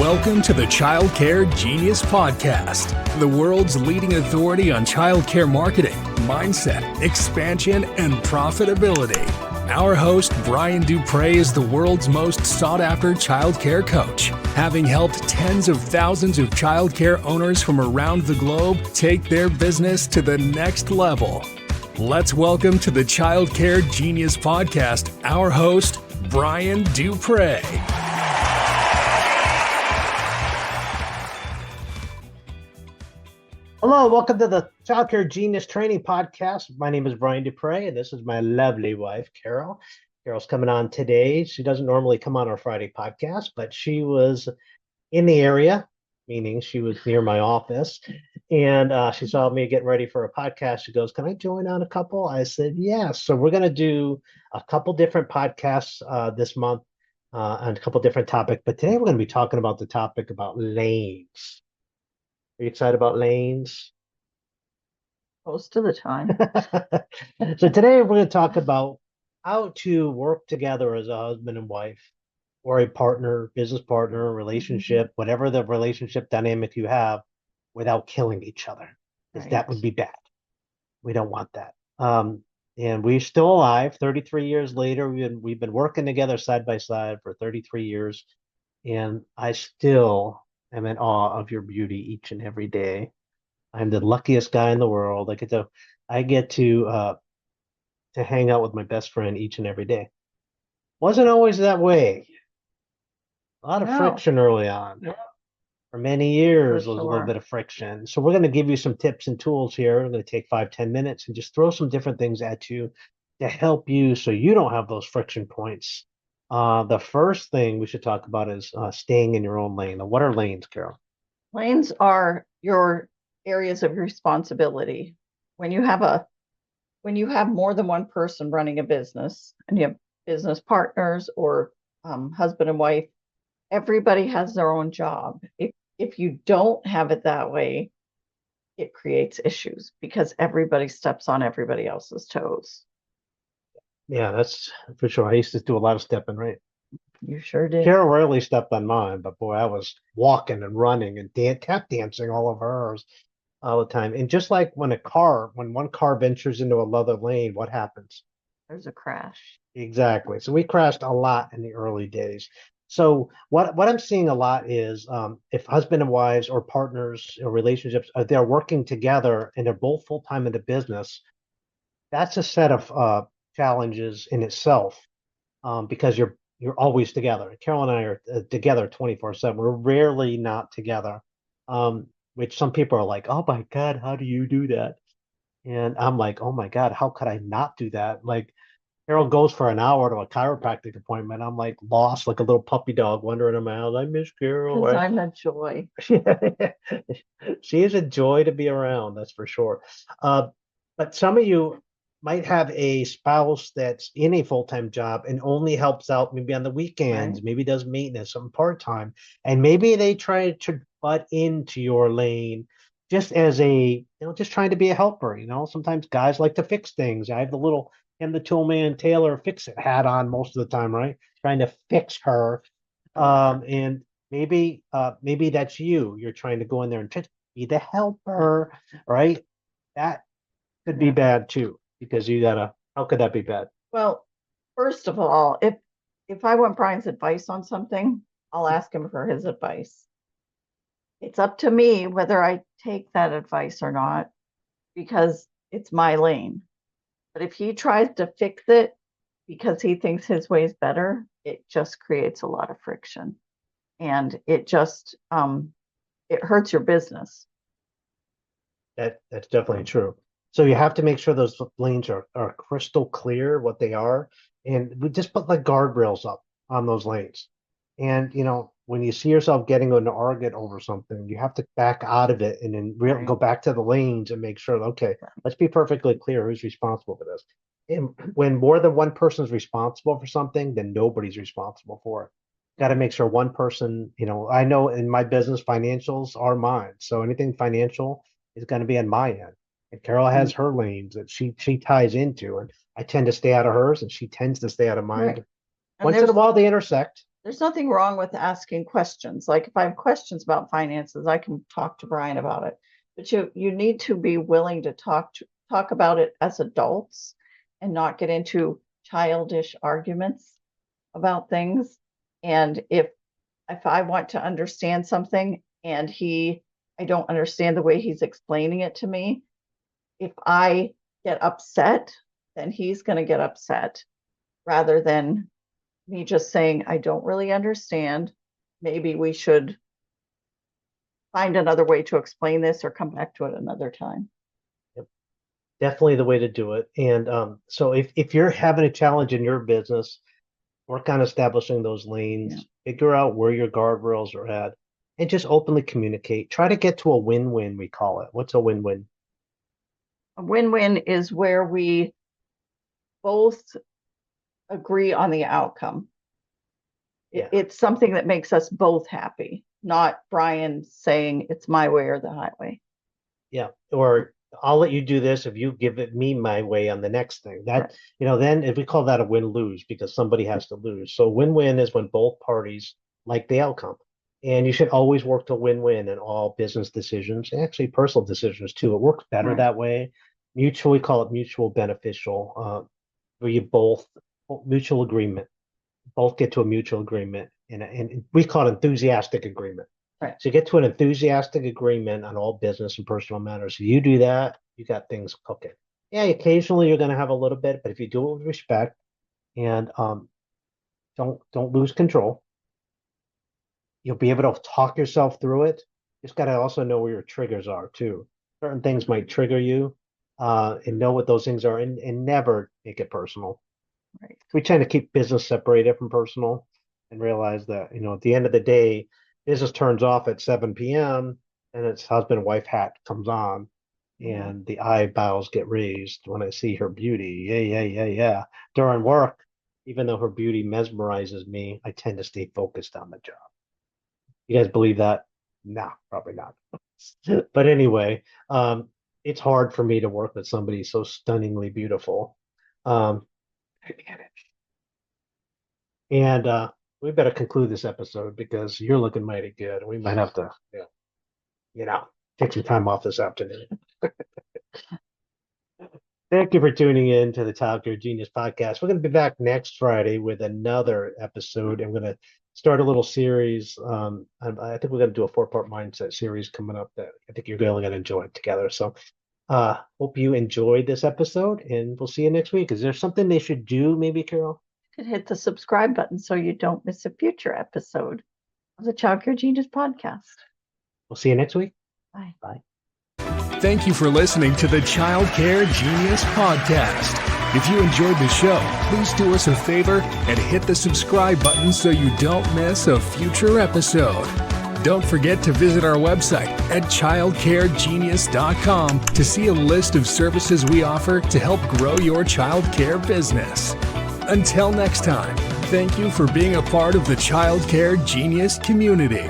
Welcome to the Child Care Genius Podcast, the world's leading authority on child care marketing, mindset, expansion, and profitability. Our host, Brian Duprey, is the world's most sought-after child care coach, having helped tens of thousands of child care owners from around the globe take their business to the next level. Let's welcome to the Child Care Genius Podcast, our host, Brian Duprey. Hello, welcome to the Child Care Genius Training Podcast. My name is Brian Duprey, and this is my lovely wife, Carol. Carol's coming on today. She doesn't normally come on our Friday podcast, but she was in the area, meaning she was near my office, and she saw me getting ready for a podcast. She goes, "Can I join on a couple?" I said, yes. So we're going to do a couple different podcasts this month on a couple different topics, but today we're going to be talking about the topic about lanes. Are you excited about lanes? Most of the time. So today we're going to talk about how to work together as a husband and wife or a partner, business partner, relationship, whatever the relationship dynamic you have without killing each other. Because that would be bad. We don't want that. And we're still alive 33 years later. We've been working together side by side for 33 years. And I still am in awe of your beauty each and every day. I'm the luckiest guy in the world. I get to hang out with my best friend each and every day. Wasn't always that way. A lot of friction early on. Yeah. For many years, there was a sure. little bit of friction. So we're going to give you some tips and tools here. We're going to take 5-10 minutes and just throw some different things at you to help you so you don't have those friction points. The first thing we should talk about is staying in your own lane. Now, what are lanes, Carol? Lanes are your areas of responsibility. When you have more than one person running a business and you have business partners or husband and wife, everybody has their own job. If you don't have it that way, it creates issues because everybody steps on everybody else's toes. Yeah, that's for sure. I used to do a lot of stepping, right? You sure did. Carol rarely stepped on mine, but boy, I was walking and running and tap dancing all over hers all the time. And just like when one car ventures into another lane, what happens? There's a crash. Exactly. So we crashed a lot in the early days. So what I'm seeing a lot is if husband and wives or partners or relationships, they're working together and they're both full-time in the business, that's a set of challenges in itself because you're always together. Carol and I are together 24/7. We're rarely not together, which some people are like, "Oh my God, how do you do that?" And I'm like, "Oh my God, how could I not do that?" Like Carol goes for an hour to a chiropractic appointment. I'm like lost, like a little puppy dog wandering around. I miss Carol. Because I'm a joy. She is a joy to be around, that's for sure. But some of you might have a spouse that's in a full-time job and only helps out maybe on the weekends, maybe does maintenance, some part-time, and maybe they try to butt into your lane just as just trying to be a helper. Sometimes guys like to fix things. I have the little the Toolman Taylor fix-it hat on most of the time, right? Trying to fix her. And maybe that's you. You're trying to go in there and just be the helper, right? That could be bad too, because how could that be bad? Well, first of all, if I want Brian's advice on something, I'll ask him for his advice. It's up to me whether I take that advice or not, because it's my lane. But if he tries to fix it because he thinks his way is better, it just creates a lot of friction. And it just it hurts your business. That's definitely true. So you have to make sure those lanes are crystal clear what they are. And we just put like guardrails up on those lanes. And, when you see yourself getting into an argument over something, you have to back out of it and then go back to the lanes and make sure, okay, let's be perfectly clear who's responsible for this. And when more than one person is responsible for something, then nobody's responsible for it. Got to make sure one person, I know in my business, financials are mine. So anything financial is going to be on my end. And Carol has her lanes that she ties into, and I tend to stay out of hers and she tends to stay out of mine. Right. Once in a while they intersect. there's nothing wrong with asking questions. Like if I have questions about finances, I can talk to Brian about it. But you need to be willing to talk about it as adults and not get into childish arguments about things. And if I want to understand something and I don't understand the way he's explaining it to me, if I get upset, then he's going to get upset rather than me just saying, I don't really understand. Maybe we should find another way to explain this or come back to it another time. Definitely the way to do it. And so if you're having a challenge in your business, work on establishing those lanes, figure out where your guardrails are at, and just openly communicate. Try to get to a win-win, we call it. What's a win-win? A win-win is where we both agree on the outcome. Yeah. It's something that makes us both happy, not Brian saying it's my way or the highway. Yeah. Or I'll let you do this if you give it me my way on the next thing. That, Right. Then if we call that a win-lose because somebody has to lose. So win-win is when both parties like the outcome. And you should always work to win-win in all business decisions, and actually personal decisions too. It works better Right. that way. We call it mutual beneficial, where you both mutual agreement, both get to a mutual agreement, and we call it enthusiastic agreement. Right. So you get to an enthusiastic agreement on all business and personal matters. So you do that, you got things cooking. Yeah, occasionally you're going to have a little bit, but if you do it with respect and don't lose control, you'll be able to talk yourself through it. Just got to also know where your triggers are too. Certain things might trigger you, and know what those things are, and never make it personal. Right. We tend to keep business separated from personal, and realize that at the end of the day, business turns off at 7 p.m. and its husband and wife hat comes on, and the eyebrows get raised when I see her beauty. Yeah. During work, even though her beauty mesmerizes me, I tend to stay focused on the job. You guys believe that? No, probably not. But anyway, it's hard for me to work with somebody so stunningly beautiful. And we better conclude this episode because you're looking mighty good. We might have to, take some time off this afternoon. Thank you for tuning in to the Child Care Genius podcast. We're going to be back next Friday with another episode. I'm going to start a little series. I think we're going to do a 4-part mindset series coming up that I think you're really going to enjoy it together. So hope you enjoyed this episode, and we'll see you next week. Is there something they should do, maybe, Carol? You could hit the subscribe button so you don't miss a future episode of the Child Care Genius podcast. We'll see you next week. Bye. Bye. Thank you for listening to the Child Care Genius podcast. If you enjoyed the show, please do us a favor and hit the subscribe button so you don't miss a future episode. Don't forget to visit our website at childcaregenius.com to see a list of services we offer to help grow your child care business. Until next time, thank you for being a part of the Child Care Genius community.